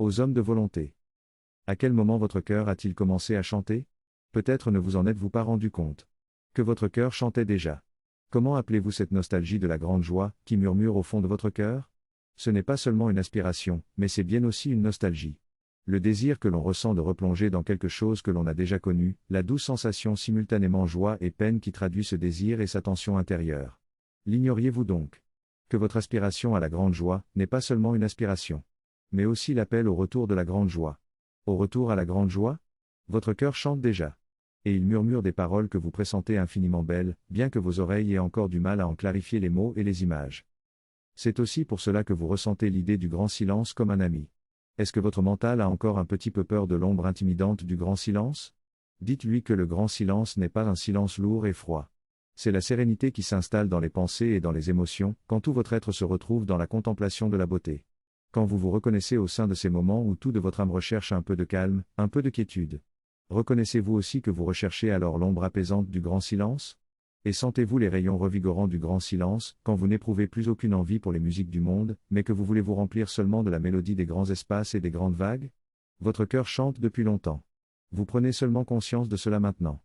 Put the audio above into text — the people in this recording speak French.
Aux hommes de volonté. À quel moment votre cœur a-t-il commencé à chanter? Peut-être ne vous en êtes-vous pas rendu compte. Que votre cœur chantait déjà. Comment appelez-vous cette nostalgie de la grande joie, qui murmure au fond de votre cœur? Ce n'est pas seulement une aspiration, mais c'est bien aussi une nostalgie. Le désir que l'on ressent de replonger dans quelque chose que l'on a déjà connu, la douce sensation simultanément joie et peine qui traduit ce désir et sa tension intérieure. L'ignoriez-vous donc? Que votre aspiration à la grande joie n'est pas seulement une aspiration, mais aussi l'appel au retour de la grande joie. Au retour à la grande joie? Votre cœur chante déjà. Et il murmure des paroles que vous pressentez infiniment belles, bien que vos oreilles aient encore du mal à en clarifier les mots et les images. C'est aussi pour cela que vous ressentez l'idée du grand silence comme un ami. Est-ce que votre mental a encore un petit peu peur de l'ombre intimidante du grand silence? Dites-lui que le grand silence n'est pas un silence lourd et froid. C'est la sérénité qui s'installe dans les pensées et dans les émotions, quand tout votre être se retrouve dans la contemplation de la beauté. Quand vous vous reconnaissez au sein de ces moments où tout de votre âme recherche un peu de calme, un peu de quiétude. Reconnaissez-vous aussi que vous recherchez alors l'ombre apaisante du grand silence? Et sentez-vous les rayons revigorants du grand silence, quand vous n'éprouvez plus aucune envie pour les musiques du monde, mais que vous voulez vous remplir seulement de la mélodie des grands espaces et des grandes vagues? Votre cœur chante depuis longtemps. Vous prenez seulement conscience de cela maintenant.